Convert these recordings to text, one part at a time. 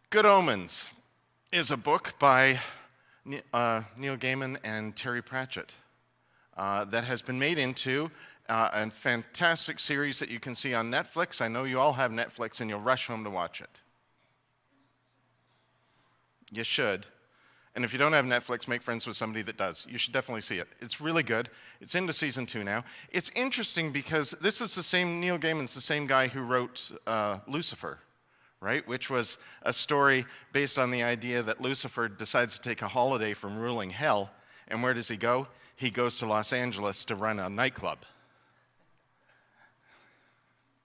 Good Omens is a book by Neil Gaiman and Terry Pratchett that has been made into a fantastic series that you can see on Netflix. I know you all have Netflix and you'll rush home to watch it. You should. And if you don't have Netflix, make friends with somebody that does. You should definitely see it. It's really good. It's into season 2 now. It's interesting because this is the same, Neil Gaiman's the same guy who wrote Lucifer, right? Which was a story based on the idea that Lucifer decides to take a holiday from ruling hell. And where does he go? He goes to Los Angeles to run a nightclub.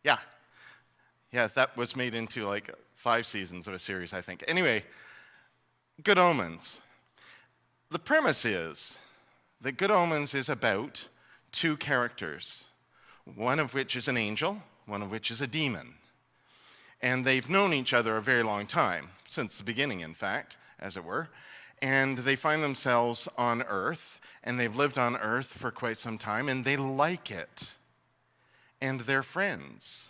Yeah, that was made into like 5 seasons of a series, I think. Anyway, Good Omens. The premise is that Good Omens is about 2 characters, one of which is an angel, one of which is a demon. And they've known each other a very long time, since the beginning, in fact, as it were. And they find themselves on Earth, and they've lived on Earth for quite some time, and they like it. And they're friends.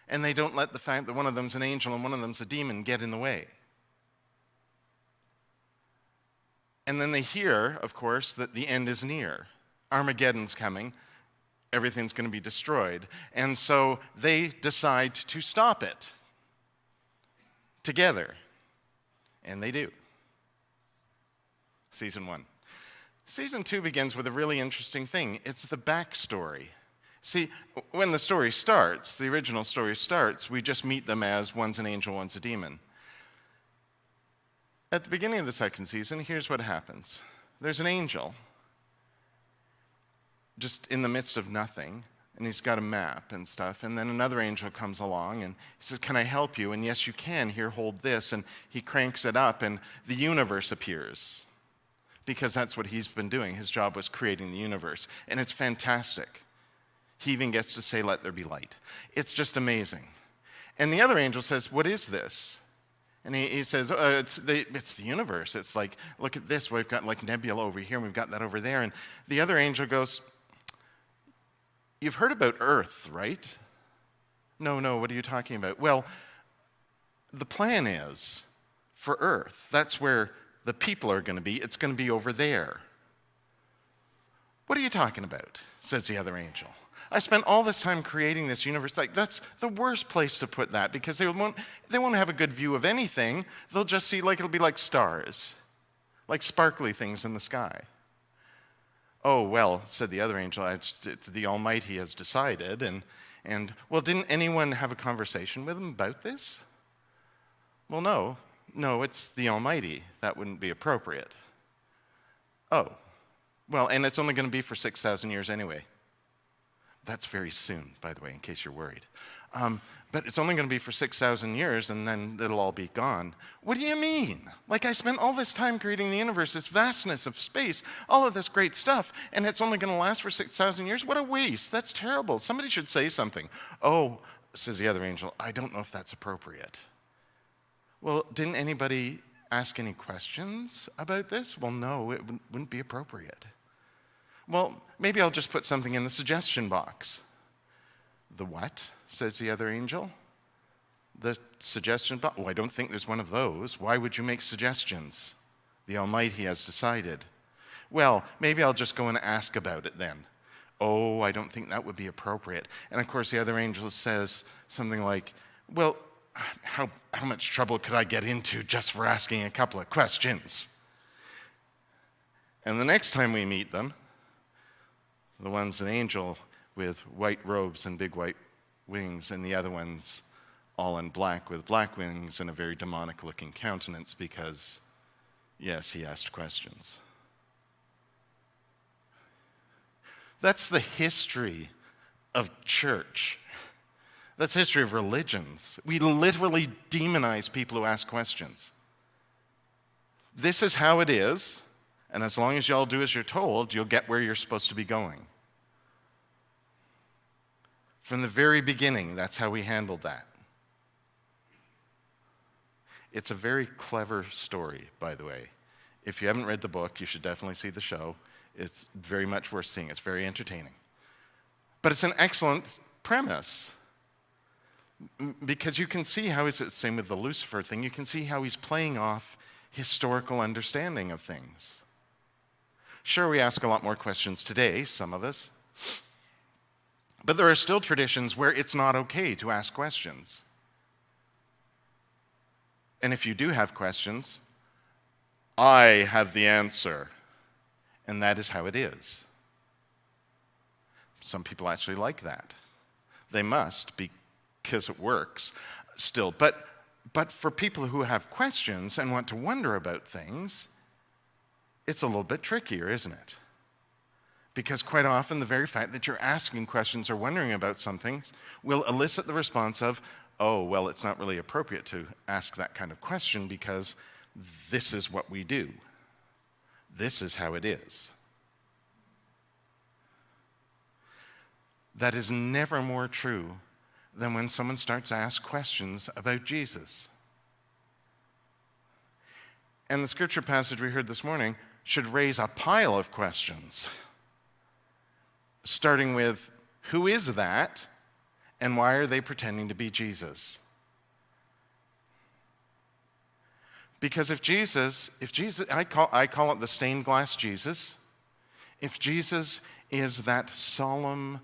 And they don't let the fact that one of them's an angel and one of them's a demon get in the way. And then they hear, of course, that the end is near. Armageddon's coming. Everything's going to be destroyed. And so they decide to stop it together. And they do. Season 1. Season 2 begins with a really interesting thing. It's the backstory. See, when the story starts, the original story starts, we just meet them as one's an angel, one's a demon. At the beginning of the second season, here's what happens. There's an angel just in the midst of nothing, and he's got a map and stuff, and then another angel comes along and he says, "Can I help you?" And yes, you can. Here, hold this. And he cranks it up and the universe appears because that's what he's been doing. His job was creating the universe, and it's fantastic. He even gets to say, "Let there be light." It's just amazing. And the other angel says, "What is this?" And he says, it's the universe. It's like, look at this. We've got like nebula over here, and we've got that over there. And the other angel goes, "You've heard about Earth, right?" No, what are you talking about?" "Well, the plan is for Earth. That's where the people are going to be. It's going to be over there." "What are you talking about?" says the other angel. "I spent all this time creating this universe." Like, that's the worst place to put that because they won't have a good view of anything. They'll just see, like, it'll be like stars, like sparkly things in the sky. "Oh, well," said the other angel, it's the Almighty has decided. And well, didn't anyone have a conversation with him about this?" "Well, no, it's the Almighty. That wouldn't be appropriate." "Oh, well, and it's only going to be for 6,000 years anyway." That's very soon, by the way, in case you're worried. But it's only going to be for 6,000 years, and then it'll all be gone. "What do you mean? Like, I spent all this time creating the universe, this vastness of space, all of this great stuff, and it's only going to last for 6,000 years? What a waste. That's terrible. Somebody should say something." "Oh," says the other angel, "I don't know if that's appropriate." "Well, didn't anybody ask any questions about this?" "Well, no, it wouldn't be appropriate." "Well, maybe I'll just put something in the suggestion box." "The what?" says the other angel. "The suggestion box? Oh, I don't think there's one of those. Why would you make suggestions? The Almighty has decided." "Well, maybe I'll just go and ask about it then." "Oh, I don't think that would be appropriate." And of course, the other angel says something like, "Well, how much trouble could I get into just for asking a couple of questions?" And the next time we meet them, the one's an angel with white robes and big white wings, and the other one's all in black with black wings and a very demonic-looking countenance because, yes, he asked questions. That's the history of church. That's the history of religions. We literally demonize people who ask questions. This is how it is, and as long as y'all do as you're told, you'll get where you're supposed to be going. From the very beginning, that's how we handled that. It's a very clever story, by the way. If you haven't read the book, you should definitely see the show. It's very much worth seeing. It's very entertaining. But it's an excellent premise. Because you can see how it's the same with the Lucifer thing. You can see how he's playing off historical understanding of things. Sure, we ask a lot more questions today, some of us. But there are still traditions where it's not okay to ask questions. And if you do have questions, I have the answer. And that is how it is. Some people actually like that. They must, because it works still. But for people who have questions and want to wonder about things, it's a little bit trickier, isn't it? Because quite often the very fact that you're asking questions or wondering about something will elicit the response of, oh, well, it's not really appropriate to ask that kind of question because this is what we do. This is how it is. That is never more true than when someone starts to ask questions about Jesus. And the scripture passage we heard this morning should raise a pile of questions, starting with, who is that, and why are they pretending to be Jesus? Because if Jesus, I call it the stained glass Jesus, if Jesus is that solemn,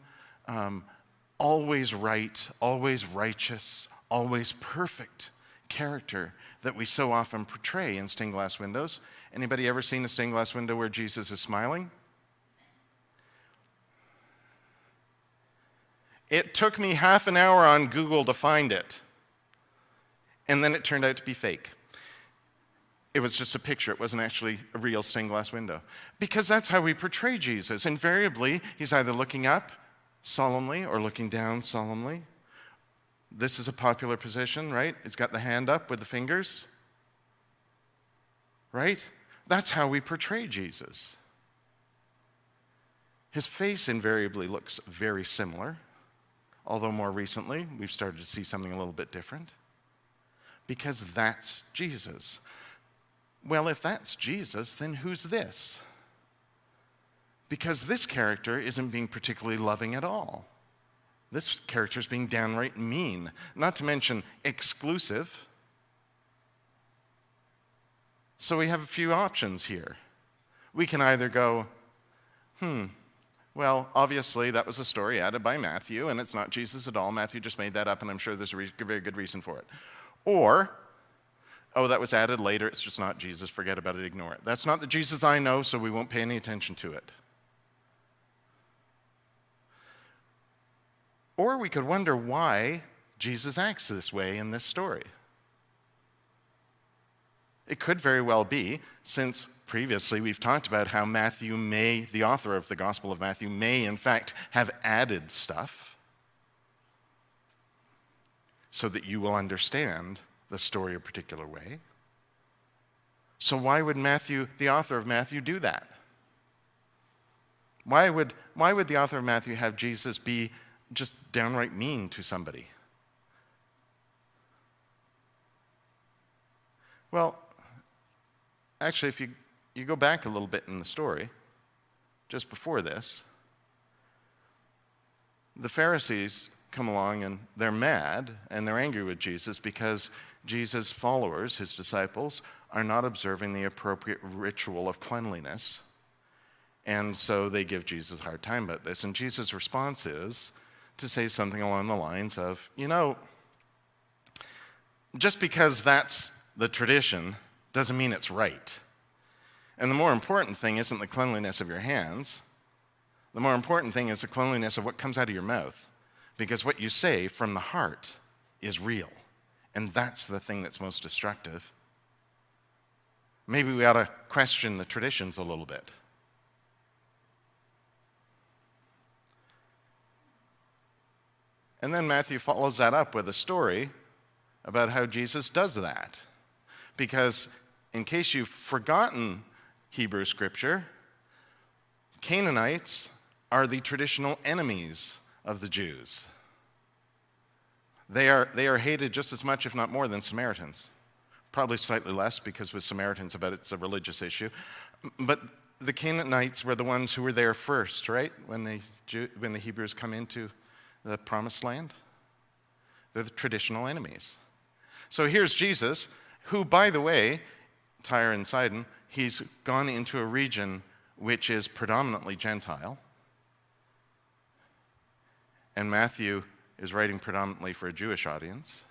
always right, always righteous, always perfect character that we so often portray in stained glass windows. Anybody ever seen a stained glass window where Jesus is smiling? It took me half an hour on Google to find it. And then it turned out to be fake. It was just a picture. It wasn't actually a real stained glass window. Because that's how we portray Jesus. Invariably, he's either looking up solemnly or looking down solemnly. This is a popular position, right? It's got the hand up with the fingers. Right? That's how we portray Jesus. His face invariably looks very similar, although more recently we've started to see something a little bit different. Because that's Jesus. Well, if that's Jesus, then who's this? Because this character isn't being particularly loving at all. This character is being downright mean, not to mention exclusive. So we have a few options here. We can either go, well, obviously that was a story added by Matthew, and it's not Jesus at all. Matthew just made that up, and I'm sure there's a very good reason for it. Or, oh, that was added later, it's just not Jesus, forget about it, ignore it. That's not the Jesus I know, so we won't pay any attention to it. Or we could wonder why Jesus acts this way in this story. It could very well be, since previously we've talked about how Matthew may, the author of the Gospel of Matthew, may in fact have added stuff so that you will understand the story a particular way. So why would Matthew, the author of Matthew, do that? Why would the author of Matthew have Jesus be just downright mean to somebody? Well, actually, if you go back a little bit in the story, just before this, the Pharisees come along and they're mad and they're angry with Jesus because Jesus' followers, his disciples, are not observing the appropriate ritual of cleanliness. And so they give Jesus a hard time about this. And Jesus' response is to say something along the lines of, just because that's the tradition doesn't mean it's right. And the more important thing isn't the cleanliness of your hands. The more important thing is the cleanliness of what comes out of your mouth. Because what you say from the heart is real. And that's the thing that's most destructive. Maybe we ought to question the traditions a little bit. And then Matthew follows that up with a story about how Jesus does that. Because in case you've forgotten Hebrew scripture, Canaanites are the traditional enemies of the Jews. They are hated just as much, if not more, than Samaritans. Probably slightly less, because with Samaritans, it's a religious issue. But the Canaanites were the ones who were there first, right? When the Hebrews come into the promised land. They're the traditional enemies. So here's Jesus, who, by the way, Tyre and Sidon, he's gone into a region which is predominantly Gentile. And Matthew is writing predominantly for a Jewish audience.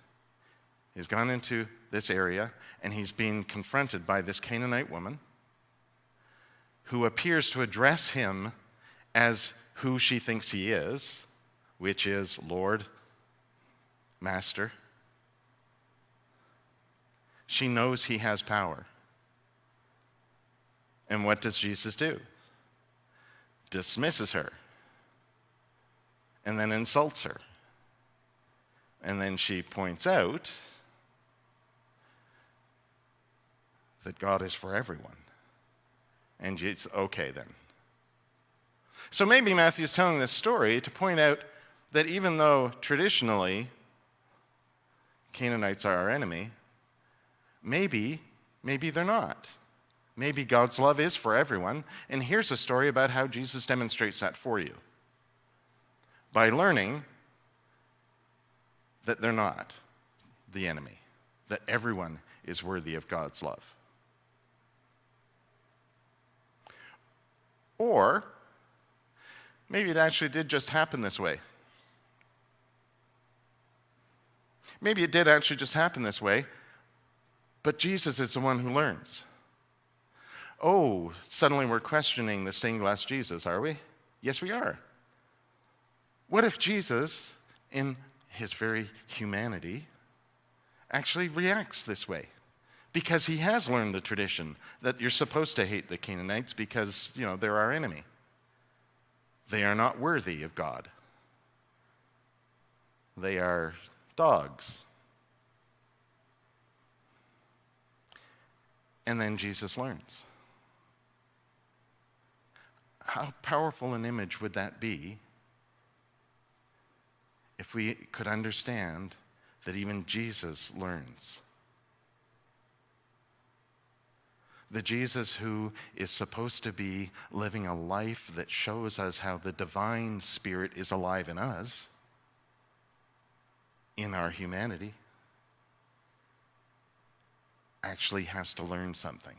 He's gone into this area, and he's being confronted by this Canaanite woman who appears to address him as who she thinks he is, which is Lord, Master. She knows he has power. And what does Jesus do? Dismisses her. And then insults her. And then she points out that God is for everyone. And it's okay then. So maybe Matthew's telling this story to point out that even though traditionally Canaanites are our enemy, maybe they're not. Maybe God's love is for everyone. And here's a story about how Jesus demonstrates that for you. By learning that they're not the enemy, that everyone is worthy of God's love. Or maybe it actually did just happen this way. Maybe it did actually just happen this way, but Jesus is the one who learns. Oh, suddenly we're questioning the stained glass Jesus, are we? Yes, we are. What if Jesus, in his very humanity, actually reacts this way? Because he has learned the tradition that you're supposed to hate the Canaanites because, they're our enemy. They are not worthy of God. They are dogs. And then Jesus learns. How powerful an image would that be if we could understand that even Jesus learns? The Jesus who is supposed to be living a life that shows us how the divine Spirit is alive in us, in our humanity, actually has to learn something.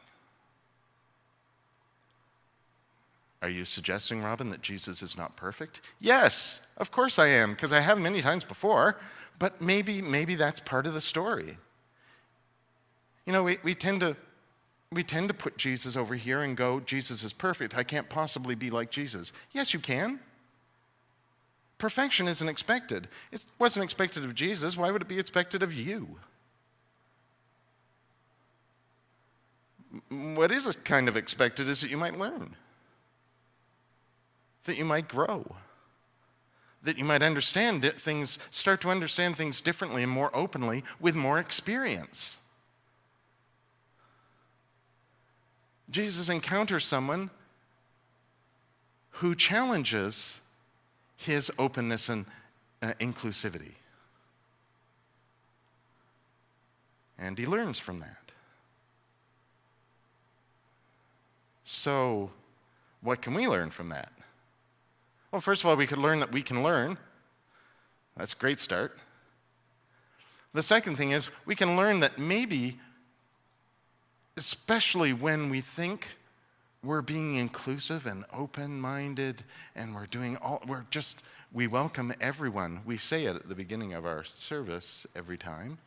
Are you suggesting, Robin, that Jesus is not perfect? Yes, of course I am, because I have many times before, but maybe that's part of the story. We tend to put Jesus over here and go, Jesus is perfect. I can't possibly be like Jesus. Yes, you can. Perfection isn't expected. It wasn't expected of Jesus. Why would it be expected of you? What is kind of expected is that you might learn, that you might grow, that you might understand things, start to understand things differently and more openly with more experience. Jesus encounters someone who challenges his openness and inclusivity. And he learns from that. So, what can we learn from that? Well, first of all, we could learn that we can learn. That's a great start. The second thing is, we can learn that maybe, especially when we think we're being inclusive and open-minded and we welcome everyone. We say it at the beginning of our service every time.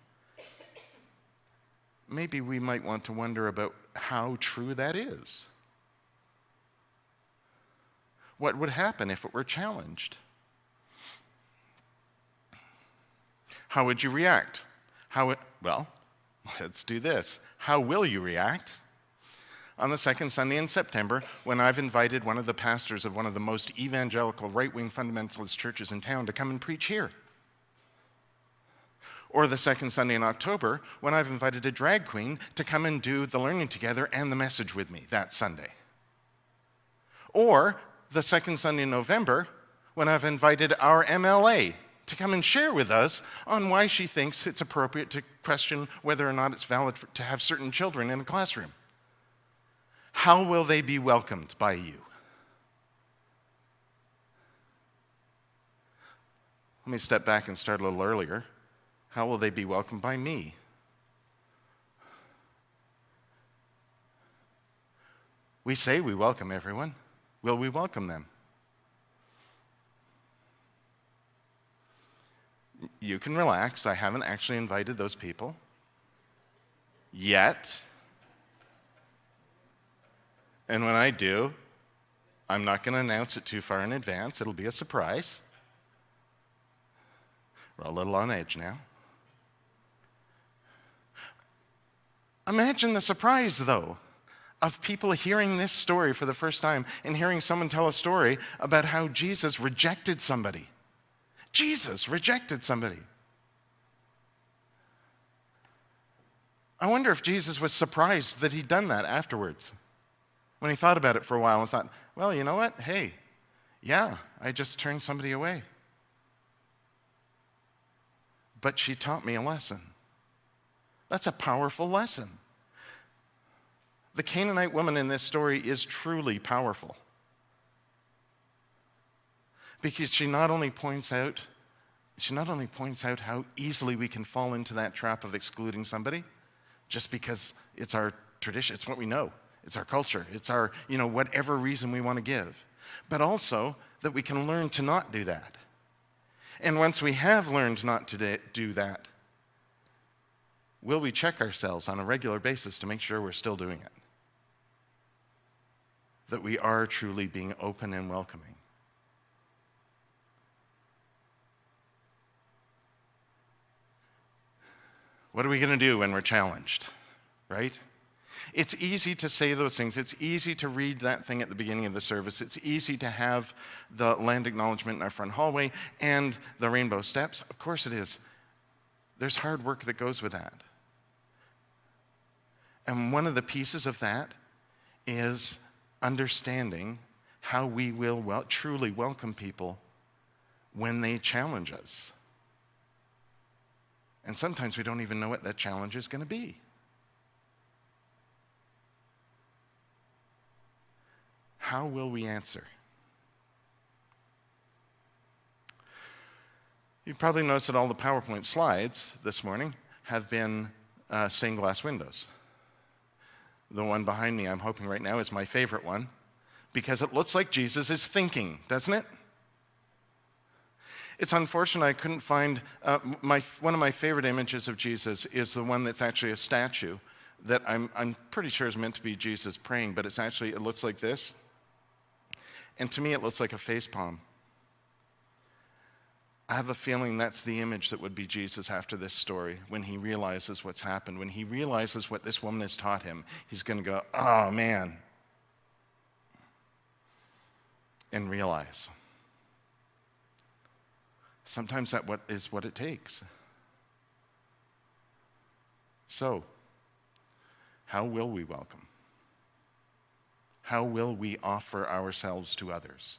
Maybe we might want to wonder about how true that is. What would happen if it were challenged? How would you react? Well, let's do this. How will you react on the second Sunday in September when I've invited one of the pastors of one of the most evangelical right-wing fundamentalist churches in town to come and preach here? Or the second Sunday in October when I've invited a drag queen to come and do the Learning Together and the message with me that Sunday? Or the second Sunday in November when I've invited our MLA to come and share with us on why she thinks it's appropriate to question whether or not it's valid to have certain children in a classroom. How will they be welcomed by you? Let me step back and start a little earlier. How will they be welcomed by me? We say we welcome everyone. Will we welcome them? You can relax. I haven't actually invited those people yet. And when I do, I'm not going to announce it too far in advance. It'll be a surprise. We're a little on edge now. Imagine the surprise, though, of people hearing this story for the first time and hearing someone tell a story about how Jesus rejected somebody. Jesus rejected somebody. I wonder if Jesus was surprised that he'd done that afterwards, when he thought about it for a while and thought, well, you know what? Hey, yeah, I just turned somebody away. But she taught me a lesson. That's a powerful lesson. The Canaanite woman in this story is truly powerful, because she not only points out how easily we can fall into that trap of excluding somebody just because it's our tradition, it's what we know, it's our culture, it's our, whatever reason we want to give, but also that we can learn to not do that. And once we have learned not to do that, will we check ourselves on a regular basis to make sure we're still doing it? That we are truly being open and welcoming. What are we going to do when we're challenged, right? It's easy to say those things. It's easy to read that thing at the beginning of the service. It's easy to have the land acknowledgement in our front hallway and the rainbow steps. Of course it is. There's hard work that goes with that. And one of the pieces of that is understanding how we will truly welcome people when they challenge us. And sometimes we don't even know what that challenge is going to be. How will we answer? You've probably noticed that all the PowerPoint slides this morning have been stained glass windows. The one behind me, I'm hoping right now, is my favorite one, because it looks like Jesus is thinking, doesn't it? It's unfortunate I couldn't find, one of my favorite images of Jesus is the one that's actually a statue that I'm pretty sure is meant to be Jesus praying, but it looks like this. And to me, it looks like a face palm. I have a feeling that's the image that would be Jesus after this story, when he realizes what's happened, when he realizes what this woman has taught him. He's going to go, oh, man, and realize. Sometimes that is what it takes. So, how will we welcome? How will we offer ourselves to others?